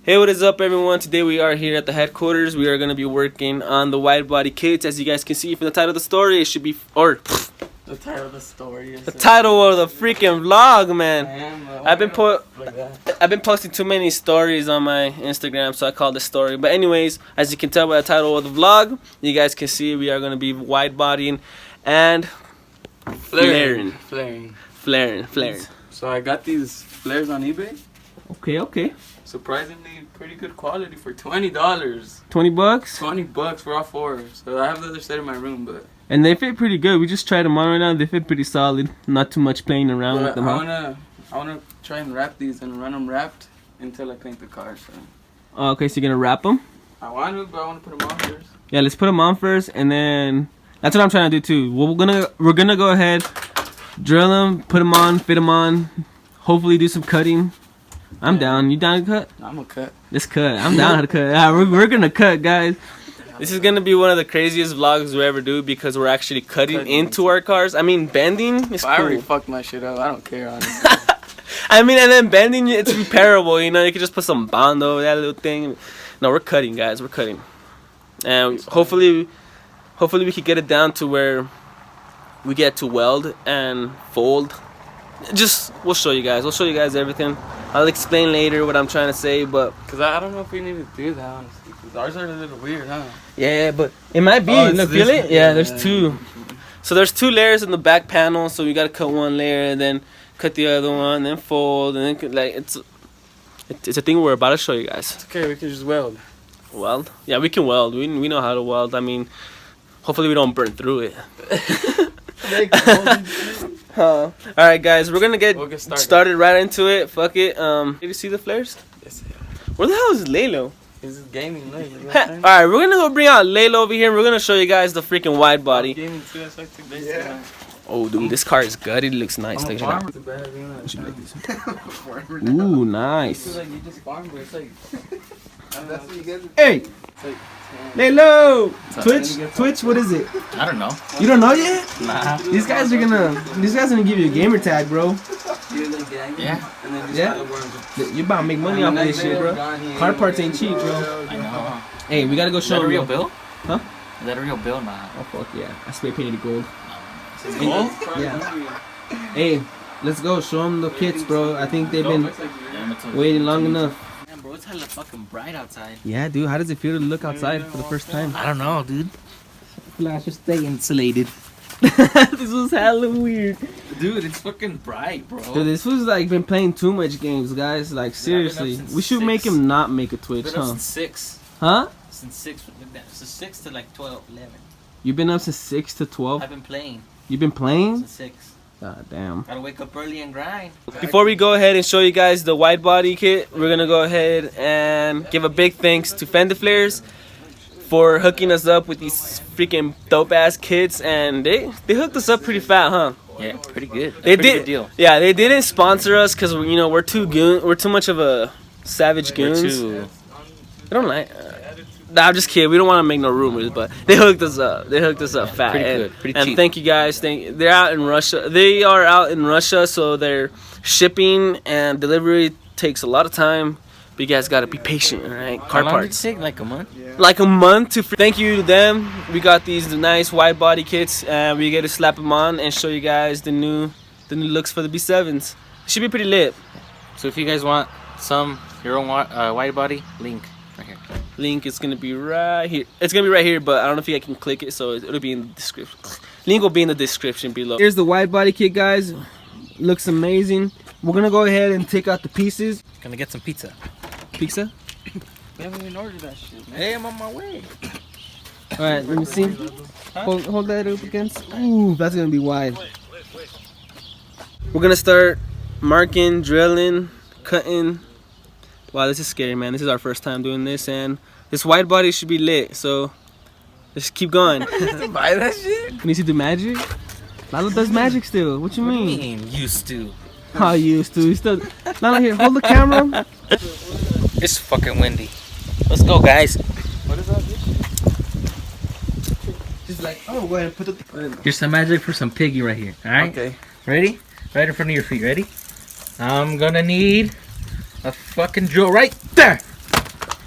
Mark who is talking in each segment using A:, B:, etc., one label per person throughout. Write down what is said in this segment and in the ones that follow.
A: Hey, what is up everyone? Today we are here at the headquarters. We are going to be working on the wide body kits. As you guys can see from the title of the story, it should be, or
B: the title of the story is
A: the title of the freaking vlog, man. I've been posting too many stories on my Instagram, so I call this story. But anyways, as you can tell by the title of the vlog, you guys can see we are going to be wide bodying and flaring.
B: So I got these flares on eBay.
A: Okay.
B: Surprisingly, pretty good quality for $20.
A: 20 bucks?
B: 20 bucks for all four. So I have the other set in my room, but.
A: And they fit pretty good. We just tried them on right now. They fit pretty solid. Not too much playing around with them.
B: I wanna try and wrap these and run them wrapped until I paint the car. So.
A: Okay, so you're gonna wrap them?
B: I want to, but I want to put them on first. Yeah,
A: let's put them on first, and then that's what I'm trying to do too. Well, we're gonna go ahead, drill them, put them on, fit them on, hopefully do some cutting. I'm down. You down to cut?
B: I'm gonna cut.
A: Let's cut. I'm down to cut. Yeah, we're gonna cut, guys. This is gonna be one of the craziest vlogs we ever do because we're actually cutting into our cars. I mean, bending is cool.
B: I already fucked my shit up. I don't care, honestly.
A: I mean, and then bending, it's repairable. You know, you can just put some bond over that little thing. No, we're cutting, guys. We're cutting, and hopefully we can get it down to where we get to weld and fold. We'll show you guys. We'll show you guys everything. I'll explain later what I'm trying to say, but
B: because I don't know if we need to do that, honestly. Because ours are a little weird, huh?
A: Yeah, but it might be. Look, feel it? Yeah, there's two. So there's two layers in the back panel. So we gotta cut one layer and then cut the other one, then fold, and then like it's a thing we're about to show you guys.
B: It's okay. We can just weld.
A: Weld? Yeah, we can weld. We know how to weld. I mean, hopefully we don't burn through it. Alright guys, we're gonna get started right into it. Fuck it. Did you see the flares?
B: Yes.
A: Where the hell is Lalo?
B: He's gaming.
A: Alright, we're gonna go bring out Lalo over here and we're gonna show you guys the freaking wide body.
B: Gaming too, that's like yeah.
A: Oh dude, this car is gutted. It looks nice. Take it out. Ooh, nice.
B: It's like you just farm, but it's like that's what you get.
A: Hey! Lalo! Twitch, what is it?
C: I don't know.
A: You don't know yet?
C: Nah.
A: These guys are gonna give you a gamer tag, bro.
C: Yeah.
A: Yeah? You about to make money off of this shit, bro. Car parts ain't cheap, bro.
C: I know.
A: Hey, we gotta go show them.
C: Is that a real bill?
A: Huh?
C: Is that a real bill? Nah.
A: Oh fuck yeah. I spray painted gold.
C: Is it gold?
A: Yeah. Hey, let's go. Show them the kits, bro. I think they've been waiting long enough.
C: Bro, it's hella fucking bright outside.
A: Yeah, dude. How does it feel to look outside for the first time?
C: I don't know, dude. Flash, just stay insulated.
A: This was hella weird.
C: Dude, it's fucking bright, bro.
A: Dude, this was like been playing too much games, guys. Like, seriously. We should make him not make a Twitch, huh?
C: Since 6.
A: Huh?
C: Since 6 to like 12, 11.
A: You've been up since 6 to 12?
C: I've been playing.
A: You've been playing?
C: Since 6.
A: God damn.
C: Gotta wake up early and grind.
A: Before we go ahead and show you guys the wide body kit, we're gonna go ahead and give a big thanks to Fender Flares for hooking us up with these freaking dope ass kits, and they hooked us up pretty fat, huh?
C: Yeah, pretty good.
A: They
C: pretty
A: did.
C: Good deal.
A: Yeah, they didn't sponsor us because we're too much of a savage goons. They don't like. Nah, I'm just kidding. We don't want to make no rumors, but they hooked us up. They hooked us up fat.
C: Pretty good. Pretty cheap.
A: And thank you guys. They're out in Russia. They are out in Russia, so their shipping and delivery takes a lot of time. But you guys gotta be patient, all right? Car
C: How long
A: parts.
C: did it take? Like a month?
A: Yeah. Like a month to. Thank you to them. We got these nice wide body kits, and we get to slap them on and show you guys the new looks for the B7s. It should be pretty lit.
C: So if you guys want your own wide body, link right here.
A: Link is gonna be right here. It's gonna be right here, but I don't know if you guys can click it, so it'll be in the description. Link will be in the description below. Here's the wide body kit, guys. Looks amazing. We're gonna go ahead and take out the pieces.
C: Gonna get some pizza.
A: Pizza?
B: We haven't even ordered that shit, man.
C: Hey, I'm on my way.
A: All right, let me see. Hold that up against. Ooh, that's gonna be wide. We're gonna start marking, drilling, cutting. Wow, this is scary, man. This is our first time doing this, and this wide body should be lit, so let's keep going.
B: Buy that shit?
A: Can you see the magic? Lalo does magic still. What you mean?
C: Used to.
A: How used to? Still. Lalo, here, hold the camera.
C: It's fucking windy. Let's go, guys.
B: What is that, bitch?
A: Just like, oh, go ahead and put the.
C: Here's some magic for some piggy right here. All right.
B: Okay.
C: Ready? Right in front of your feet. Ready? I'm gonna need a fucking drill right there.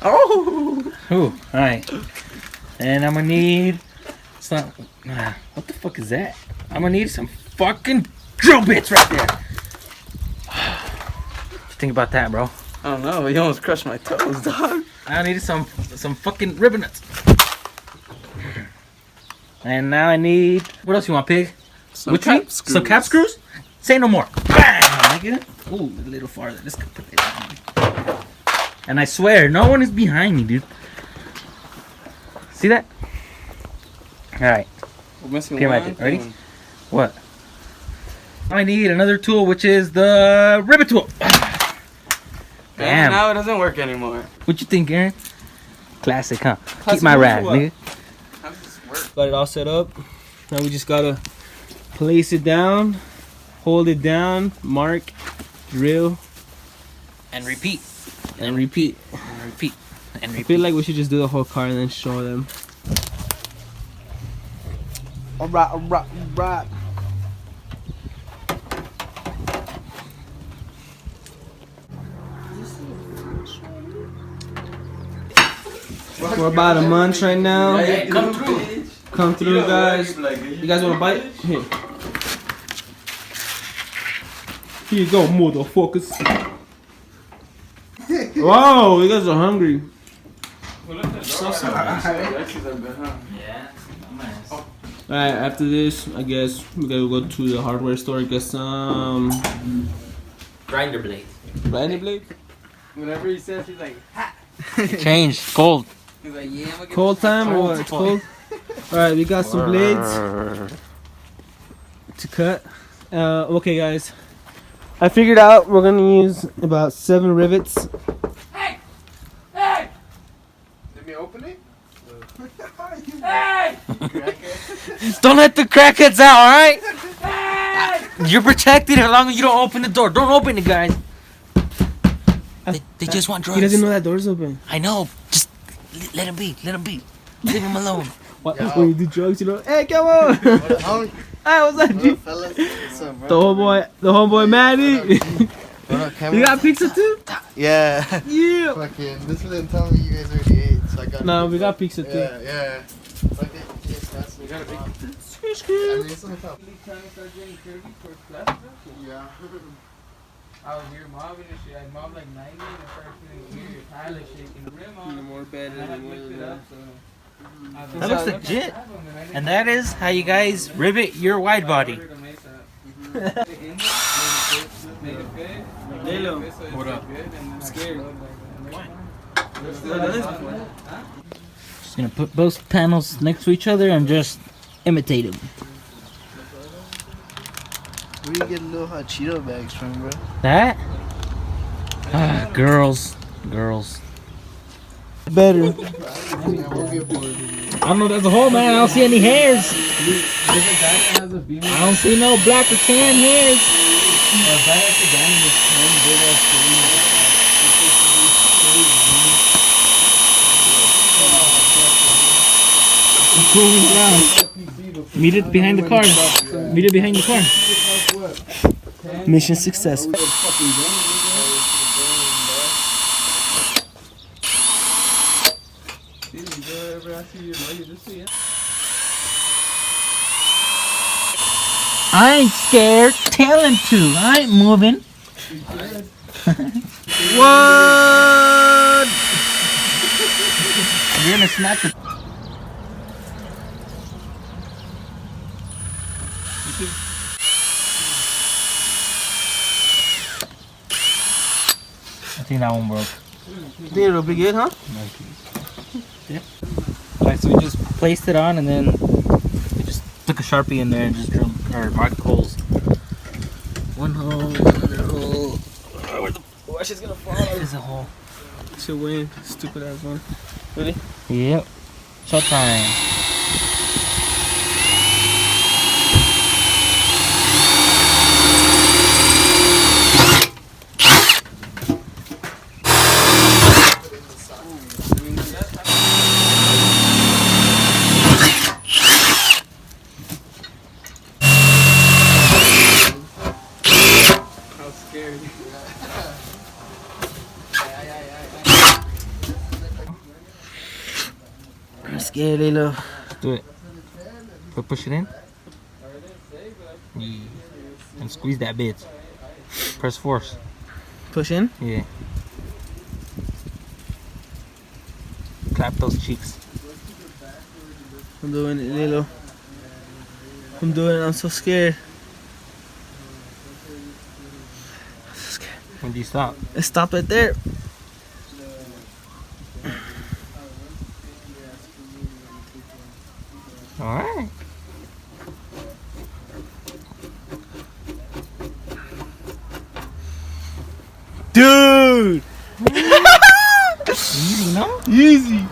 B: Oh!
C: Ooh, all right. And I'm gonna need some. What the fuck is that? I'm gonna need some fucking drill bits right there. What you think about that, bro?
B: I don't know. You almost crushed my toes, dog.
C: I needed some fucking ribbon nuts. And now I need. What else you want, pig?
B: Some
C: cap screws. Some cap screws? Say no more. Bam! I get it? Ooh, a little farther. Let's put it on. And I swear, no one is behind me, dude. See that? Alright.
B: We're missing
C: Here,
B: one
C: Magic. Ready?
B: thing.
C: What? I need another tool, which is the rivet tool.
B: Damn. Now it doesn't work anymore.
C: What you think, Aaron? Classic, huh?
A: Classic
C: Keep my
A: move or
C: rad,
A: what?
C: nigga.
B: How does this work?
A: Got it all set up. Now we just gotta place it down, hold it down, mark, drill,
C: And repeat.
A: and repeat.
C: And repeat. And
A: I
C: repeat.
A: feel like we should just do the whole car and then show them. Alright, alright, alright. We're about a month right now.
C: Hey, come through.
A: Come through, guys. You guys want to bite? Here. Here you go, motherfuckers. Wow, you guys are hungry.
C: Yeah.
A: Alright, after this, I guess we gotta go to the hardware store, get some
C: Grinder blade.
A: grinding blade.
B: Whenever he says, he's like, ha!
C: Change. Cold.
B: He's like, yeah, I'm gonna get
A: Cold time or what? It's cold. Alright, we got some blades to cut. Okay, guys. I figured out we're gonna use about 7 rivets.
B: Hey! Hey! Let me open it? Hey!
C: Don't let the crackheads out, alright? You're protected as long as you don't open the door. Don't open it, guys. They just want drugs.
A: He doesn't know that door's open.
C: I know. Just let him be. Let him be. Leave him alone.
A: What? When you do drugs, you know, hey, come on!
D: Homie,
A: Hey, what's up, G?
D: fellas? What's up,
A: The
D: bro?
A: homeboy Maddie.
D: What up, camera?
A: You got pizza too?
D: Yeah.
A: Yeah.
D: Fucking, this one didn't tell me you guys already ate, so I got.
A: No, we
D: pizza.
A: got pizza too.
D: Yeah, yeah. Fucking, yes, that's we got a big. I mean, it's only tough.
B: Trying to start getting curvy towards plastic.
D: Yeah.
B: I was here mobbing and shit. I mobbed like 90 and I started feeling weird. I like shaking the rim on.
A: More better
B: And I had lifted it up, so.
C: That looks legit. And that is how you guys rivet your wide body.
A: What up? Scared.
C: Just gonna put both panels next to each other and just imitate them.
D: Where do you get little hot Cheeto bags from, bro?
C: That? Ah, girls. Girls.
A: Better.
D: I won't get bored.
C: I don't know there's a hole, man. I don't see any hairs. I don't see no black or tan hairs. Moving around. Meet it behind the car. Meet it behind the car.
A: Mission successful.
C: I ain't scared. Tell him to. I ain't moving.
A: What?
C: You're gonna snap it. I think that one broke.
A: Think it'll be good, huh?
C: Alright, so we just placed it on and then we just took a Sharpie in there and just drilled or marked holes. One hole, another hole.
A: Watch, it's gonna fall.
C: There's a hole.
A: Should win. Stupid ass one. Ready?
C: Yep. Showtime.
A: scared, Lilo.
C: Do it. Push it in. Yeah. And squeeze that bitch. Press force.
A: Push in.
C: Yeah. Clap those cheeks.
A: I'm doing it, Lilo. I'm doing it. I'm so scared. I'm so scared.
C: When do you stop?
A: It stopped right there.
C: Alright.
A: Dude!
C: Easy, no?
A: Easy.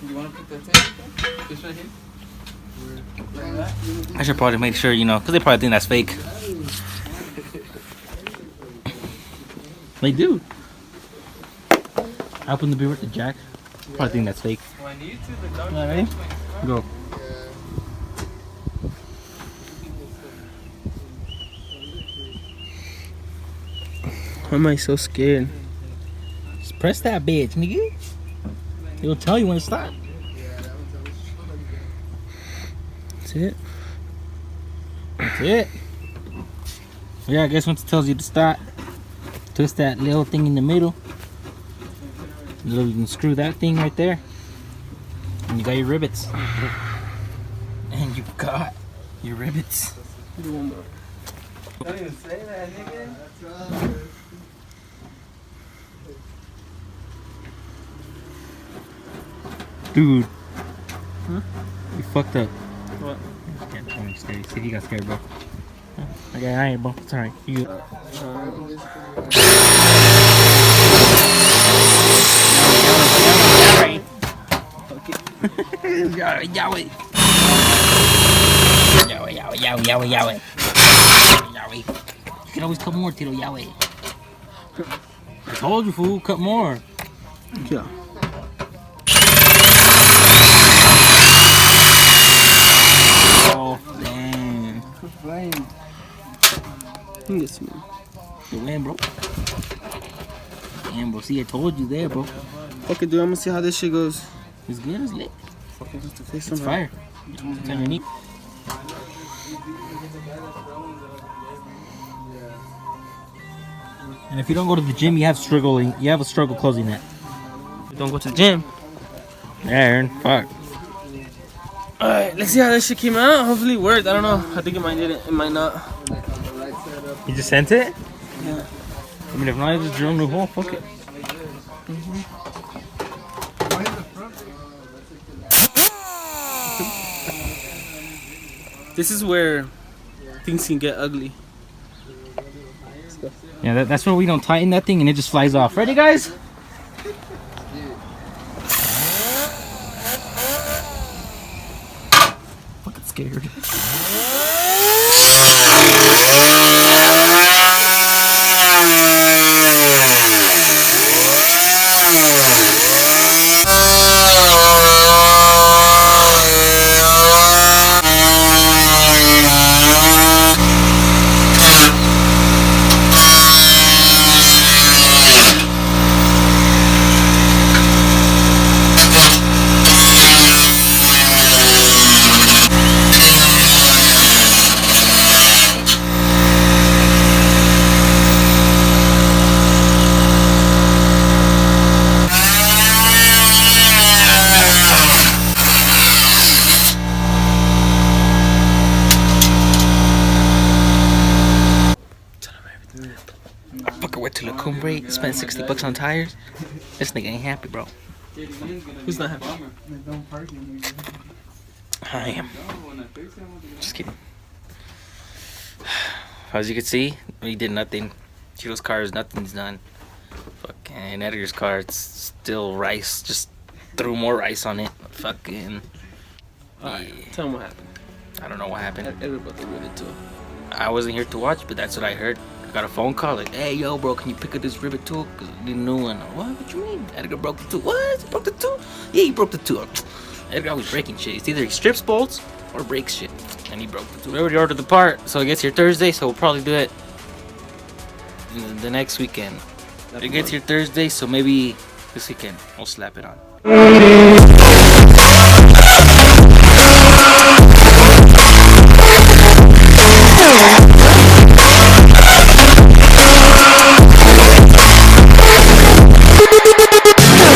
B: You want to put the tape? This right here?
C: I should probably make sure, you know, because they probably think that's fake. They do. I open the beer with the jack. Probably think that's fake.
B: Well, I need to. The dog.
A: All right.
C: Go.
A: Why am I so scared?
C: Just press that bitch, nigga. It'll tell you when to stop.
A: That's it.
C: That's it. Yeah, I guess once it tells you to stop, twist that little thing in the middle. You can screw that thing right there. And you got your rivets. And you got your rivets.
A: Do one more.
B: Don't even say that, nigga.
C: Dude.
A: Huh?
C: You fucked up.
A: What?
C: Can't tell me steady. See if you got scared, bro. Okay, I ain't, bro. It's alright. You. Yahweh. Yahweh. Yahweh, Yahweh, Yahweh, Yahweh, Yahweh. Yahweh. You can always cut more, Tito. Yahweh. I told you, fool. Cut more.
A: Yeah.
C: Oh, damn.
A: Yes, man.
C: You win, bro. Damn, bro. See, I told you there, bro.
A: Okay, dude. I'm gonna see how this shit goes.
C: It's good. It's lit.
A: Okay, just to fix
C: It's fire. It's on your knee. And if you don't go to the gym, you have a struggle closing that.
A: Don't go to the gym.
C: Yeah, Aaron. Fuck.
A: Alright, let's see how this shit came out. Hopefully it worked. I don't know. I think it might didn't. It might not.
C: You just sent it?
A: Yeah.
C: I mean, if not, just drill a new hole. Fuck it.
A: This is where things can get ugly.
C: Yeah, that's where we don't tighten that thing and it just flies off. Ready, guys? Fucking scared. Went to La Cumbre, spent $60 on tires. This nigga ain't happy, bro.
A: Who's not happy?
C: I am. Just kidding. As you can see, we did nothing. Cheeto's car is nothing's done. Fucking Edgar's car, it's still rice. Just threw more rice on it. Fucking.
A: Alright, tell him what happened.
C: I don't know what happened.
A: Everybody rivet too.
C: I wasn't here to watch, but that's what I heard. I got a phone call like, hey, yo, bro, can you pick up this rivet tool? Cause the new one. What? What you mean? Edgar broke the tool. What? He broke the tool? Yeah, he broke the tool. Edgar always breaking shit. It's either he strips bolts or breaks shit. And he broke the We already ordered the part, so it gets here Thursday, so we'll probably do it the next weekend. It gets here Thursday, so maybe this weekend we'll slap it on.